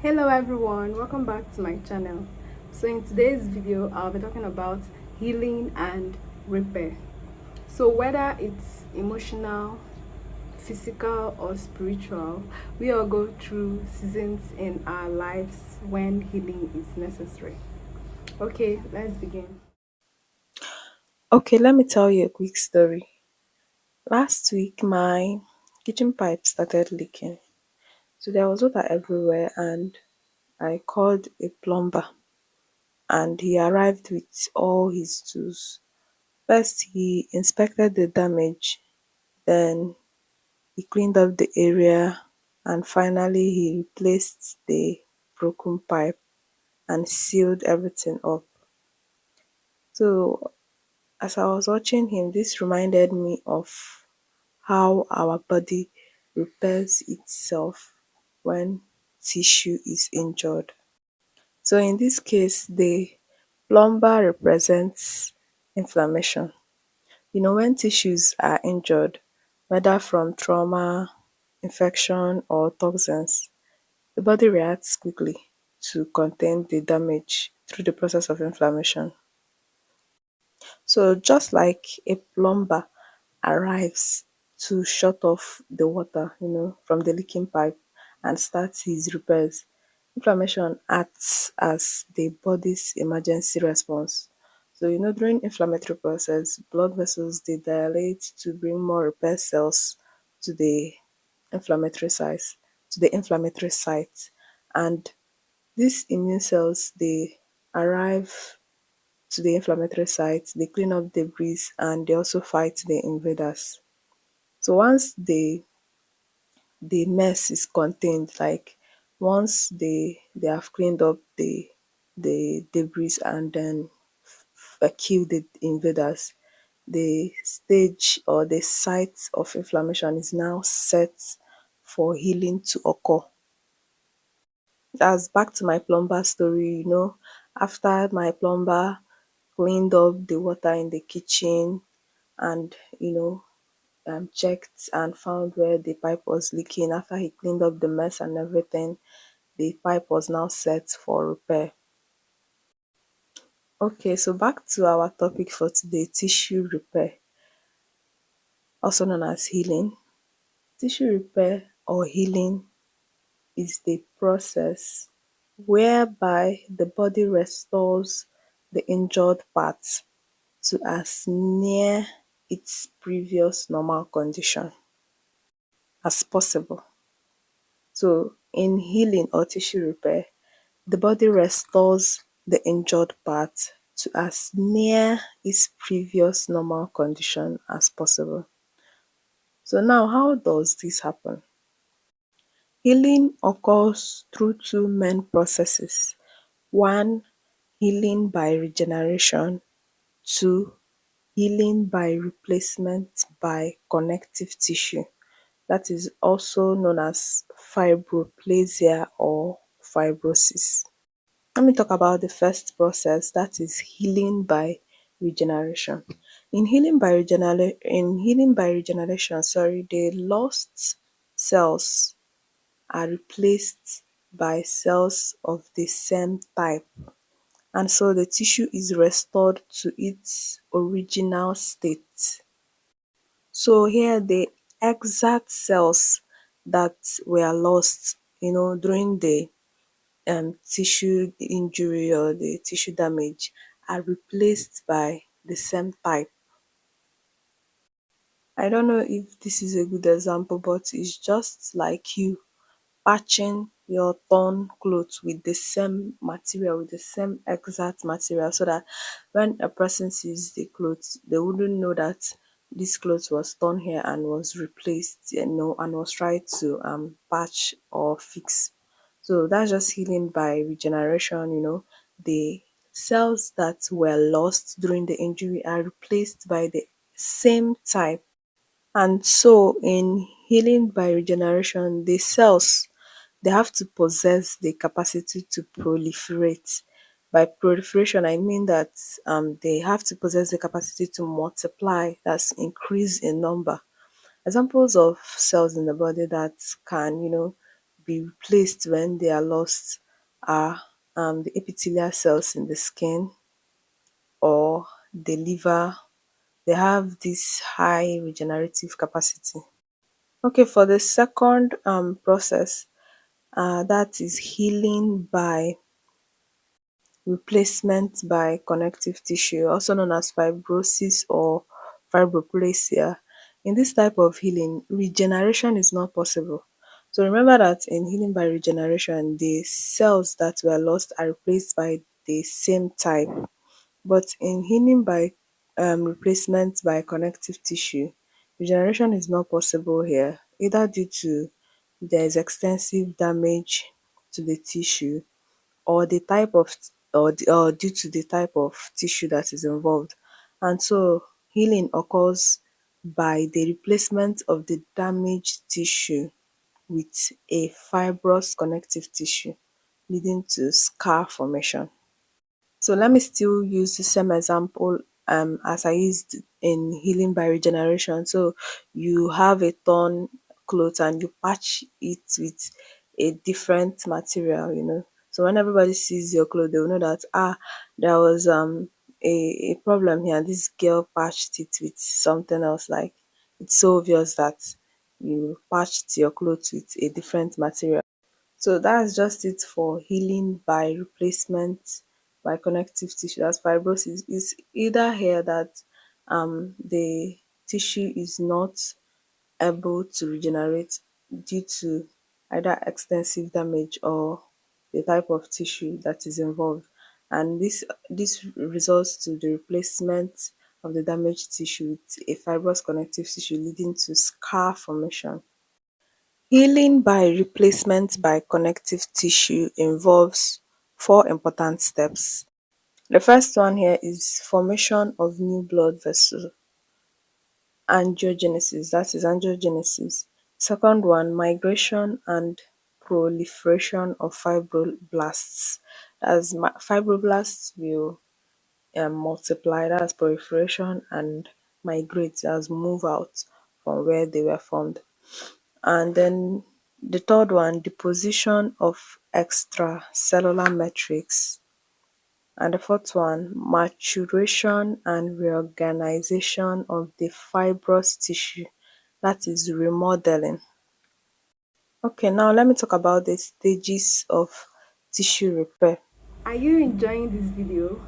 Hello everyone, welcome back to my channel. So in today's video I'll be talking about healing and repair. So whether it's emotional, physical or spiritual, we all go through seasons in our lives when healing is necessary. Okay, let's begin. Okay, let me tell you a quick story. Last week, my kitchen pipe started leaking. So there was water everywhere, and I called a plumber, and he arrived with all his tools. First, he inspected the damage, then he cleaned up the area, and finally, he replaced the broken pipe and sealed everything up. So, as I was watching him, this reminded me of how our body repairs itself when tissue is injured. So in this case, the plumber represents inflammation. When tissues are injured, whether from trauma, infection, or toxins, the body reacts quickly to contain the damage through the process of inflammation. So just like a plumber arrives to shut off the water, from the leaking pipe and starts his repairs, inflammation acts as the body's emergency response. So, during inflammatory process, blood vessels they dilate to bring more repair cells to the inflammatory site, and these immune cells they arrive to the inflammatory site, they clean up debris and they also fight the invaders. So once the mess is contained, like once they have cleaned up the debris and then kill the invaders, the stage or the site of inflammation is now set for healing to occur. That's back to my plumber story. After my plumber cleaned up the water in the kitchen and checked and found where the pipe was leaking. After he cleaned up the mess and everything, the pipe was now set for repair. Okay, so back to our topic for today, tissue repair, also known as healing. Tissue repair or healing is the process whereby the body restores the injured parts to as near its previous normal condition as possible. So, in healing or tissue repair, the body restores the injured part to as near its previous normal condition as possible. So, now how does this happen? Healing occurs through two main processes. One, healing by regeneration. Two, healing by replacement by connective tissue. That is also known as fibroplasia or fibrosis. Let me talk about the first process, that is healing by regeneration. In healing by regeneration, the lost cells are replaced by cells of the same type, and so the tissue is restored to its original state. So here the exact cells that were lost, during the tissue injury or the tissue damage are replaced by the same type. I don't know if this is a good example, but it's just like you patching your torn clothes with the same material, with the same exact material, so that when a person sees the clothes, they wouldn't know that this clothes was torn here and was replaced, and was tried to patch or fix. So that's just healing by regeneration. The cells that were lost during the injury are replaced by the same type. And so in healing by regeneration, the cells they have to possess the capacity to proliferate. By proliferation, I mean that they have to possess the capacity to multiply, that's increase in number. Examples of cells in the body that can, be replaced when they are lost are the epithelial cells in the skin or the liver. They have this high regenerative capacity. Okay, for the second process, that is healing by replacement by connective tissue, also known as fibrosis or fibroplasia. In this type of healing, regeneration is not possible. So remember that in healing by regeneration, the cells that were lost are replaced by the same type. But in healing by replacement by connective tissue, regeneration is not possible here, either due to there is extensive damage to the tissue or the type of or due to the type of tissue that is involved. And so healing occurs by the replacement of the damaged tissue with a fibrous connective tissue, leading to scar formation. So let me still use the same example as I used in healing by regeneration. So you have a torn cloth and you patch it with a different material, So when everybody sees your clothes, they will know that there was a problem here and this girl patched it with something else. Like it's so obvious that you patched your clothes with a different material. So that's just it for healing by replacement by connective tissue. That's fibrosis. Is either here that the tissue is not able to regenerate due to either extensive damage or the type of tissue that is involved. And this results to the replacement of the damaged tissue with a fibrous connective tissue, leading to scar formation. Healing by replacement by connective tissue involves four important steps. The first one here is formation of new blood vessel, angiogenesis, that is angiogenesis. Second one, migration and proliferation of fibroblasts. As fibroblasts will multiply, that's proliferation, and migrate, as move out from where they were formed. And then the third one, deposition of extracellular matrix. And the fourth one, maturation and reorganization of the fibrous tissue, that is remodeling. Okay, now let me talk about the stages of tissue repair. Are you enjoying this video?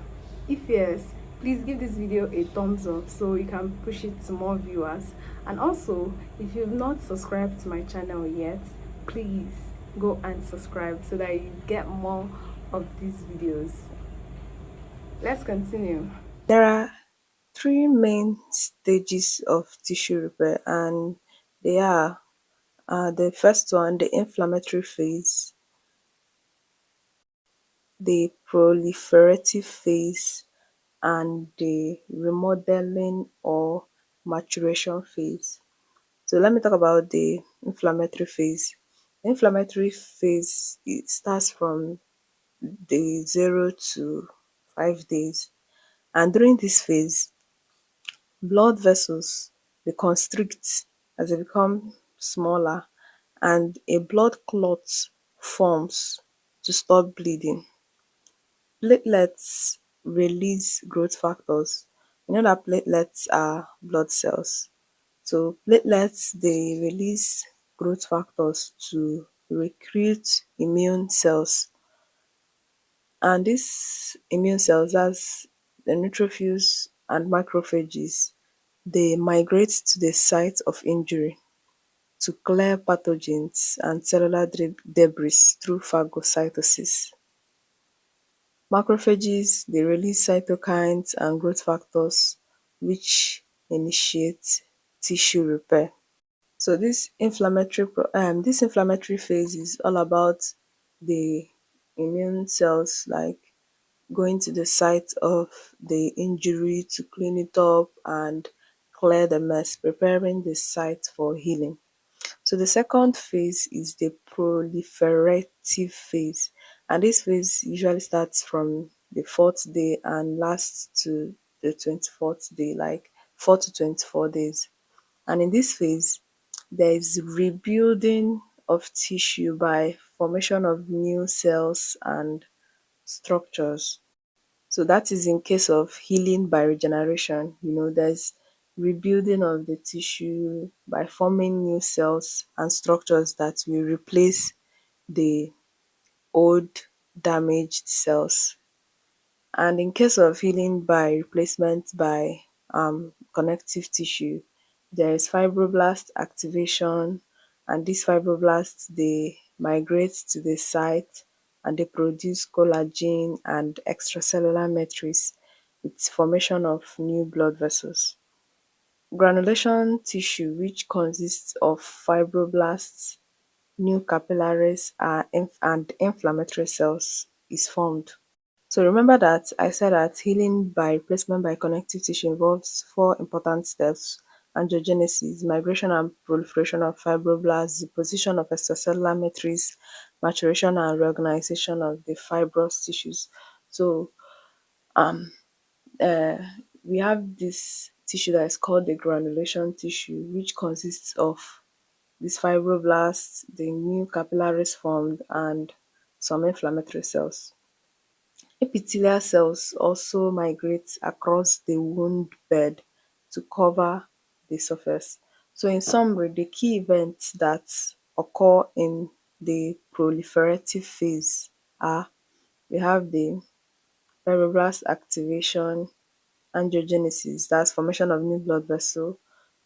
If yes, please give this video a thumbs up so you can push it to more viewers. And also, if you've not subscribed to my channel yet, please go and subscribe so that you get more of these videos. Let's continue. There are three main stages of tissue repair, and they are the first one, the inflammatory phase, the proliferative phase, and the remodeling or maturation phase. So let me talk about the inflammatory phase. The inflammatory phase, it starts from day 0 to 5 days, and during this phase, blood vessels they constrict as they become smaller, and a blood clot forms to stop bleeding. Platelets release growth factors. You know that platelets are blood cells. So platelets they release growth factors to recruit immune cells. And these immune cells, as the neutrophils and macrophages, they migrate to the site of injury to clear pathogens and cellular debris through phagocytosis. Macrophages they release cytokines and growth factors which initiate tissue repair. So this inflammatory phase is all about the immune cells like going to the site of the injury to clean it up and clear the mess, preparing the site for healing. So the second phase is the proliferative phase, and this phase usually starts from the fourth day and lasts to the 24th day, like 4 to 24 days. And in this phase, there is rebuilding of tissue by formation of new cells and structures. So that is in case of healing by regeneration. There's rebuilding of the tissue by forming new cells and structures that will replace the old damaged cells. And in case of healing by replacement by connective tissue, there is fibroblast activation, and these fibroblasts they migrate to the site and they produce collagen and extracellular matrix with formation of new blood vessels. Granulation tissue, which consists of fibroblasts, new capillaries, and inflammatory cells, is formed. So remember that I said that healing by replacement by connective tissue involves four important steps: angiogenesis, migration and proliferation of fibroblasts, deposition of extracellular matrix, maturation and reorganization of the fibrous tissues. So um uh, we have this tissue that is called the granulation tissue, which consists of these fibroblasts, the new capillaries formed, and some inflammatory cells. Epithelial cells also migrate across the wound bed to cover the surface. So in summary, the key events that occur in the proliferative phase are: we have the fibroblast activation, angiogenesis, that's formation of new blood vessel;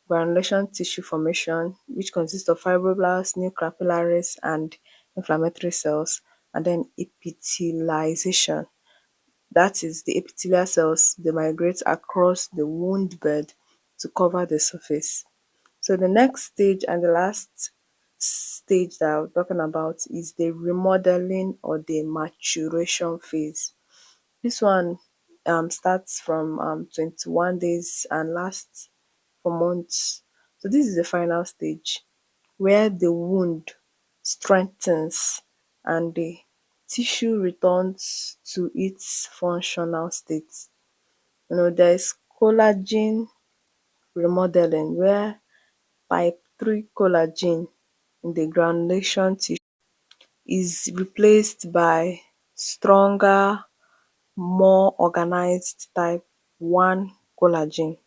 granulation tissue formation, which consists of fibroblasts, new capillaries, and inflammatory cells; and then epithelialization, that is, the epithelial cells they migrate across the wound bed to cover the surface. So the next stage and the last stage that I'm talking about is the remodeling or the maturation phase. This one starts from 21 days and lasts for months. So this is the final stage where the wound strengthens and the tissue returns to its functional state. There is collagen remodeling, where type 3 collagen in the granulation tissue is replaced by stronger, more organized type 1 collagen.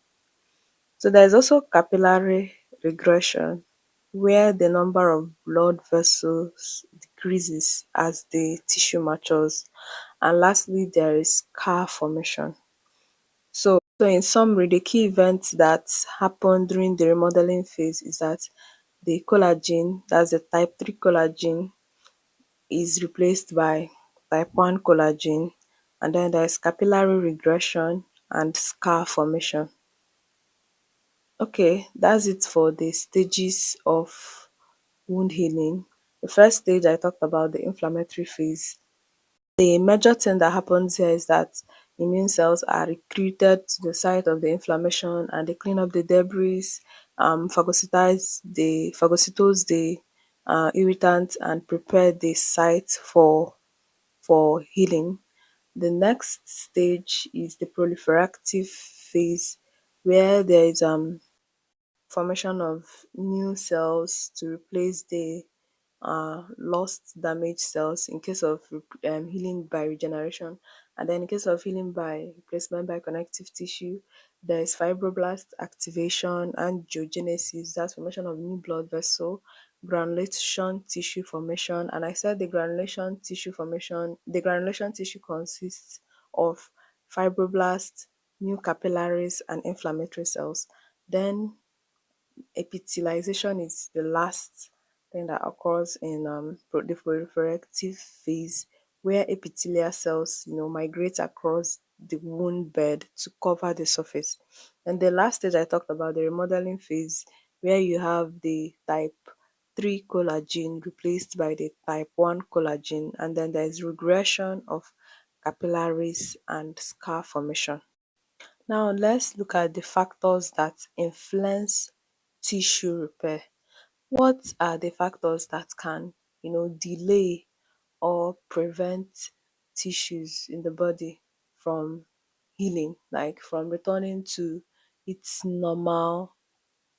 So there is also capillary regression, where the number of blood vessels decreases as the tissue matures. And lastly, there is scar formation. So in summary, the key events that happen during the remodeling phase is that the collagen, that's the type 3 collagen, is replaced by type 1 collagen, and then there's capillary regression and scar formation. Okay, that's it for the stages of wound healing. The first stage I talked about, the inflammatory phase. The major thing that happens here is that immune cells are recruited to the site of the inflammation and they clean up the debris, phagocytose the irritant and prepare the site for healing. The next stage is the proliferative phase, where there is formation of new cells to replace the lost damaged cells in case of healing by regeneration. And then in case of healing by replacement by connective tissue, there is fibroblast activation, angiogenesis, that's formation of new blood vessel; granulation tissue formation. And I said the granulation tissue consists of fibroblasts, new capillaries, and inflammatory cells. Then epithelialization is the last thing that occurs in the proliferative phase, where epithelial cells migrate across the wound bed to cover the surface. And the last stage I talked about, the remodeling phase, where you have the type 3 collagen replaced by the type 1 collagen, and then there is regression of capillaries and scar formation. Now let's look at the factors that influence tissue repair. What are the factors that can, delay or prevent tissues in the body from healing, like from returning to its normal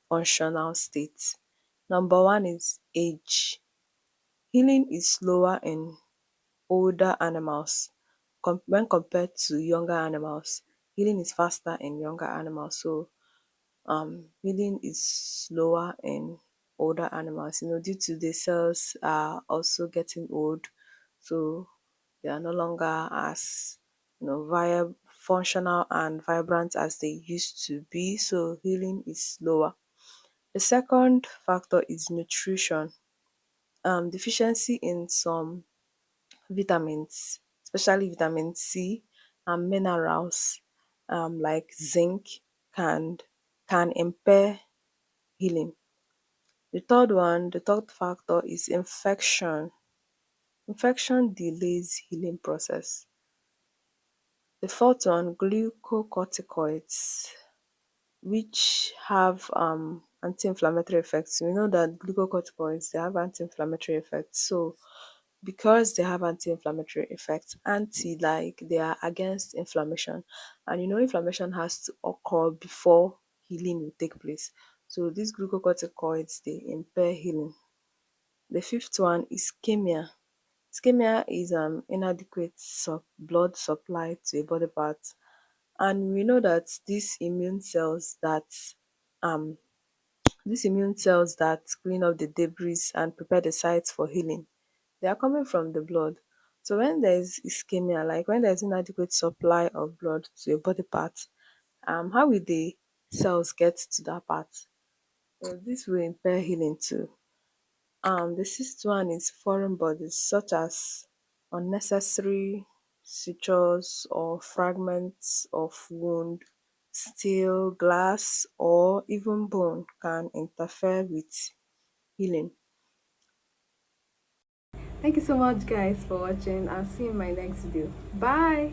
functional state? Number one is age. Healing is slower in older animals when compared to younger animals. Healing is faster in younger animals. So healing is slower in older animals, due to the cells are also getting old. So they are no longer as functional and vibrant as they used to be. So healing is slower. The second factor is nutrition. Deficiency in some vitamins, especially vitamin C and minerals like zinc can impair healing. The third factor is infection. Infection delays healing process. The fourth one, glucocorticoids, which have anti-inflammatory effects. We know that glucocorticoids, they have anti-inflammatory effects. So because they have anti-inflammatory effects, like they are against inflammation, and inflammation has to occur before healing will take place. So these glucocorticoids, they impair healing. The fifth one is ischemia. Ischemia is inadequate blood supply to a body part, and we know that um these immune cells that clean up the debris and prepare the sites for healing, they are coming from the blood. So when there is ischemia, like when there is inadequate supply of blood to a body part, how will the cells get to that part? This will impair healing too. The sixth one is foreign bodies such as unnecessary sutures or fragments of wound, steel, glass, or even bone can interfere with healing. Thank you so much, guys, for watching. I'll see you in my next video. Bye.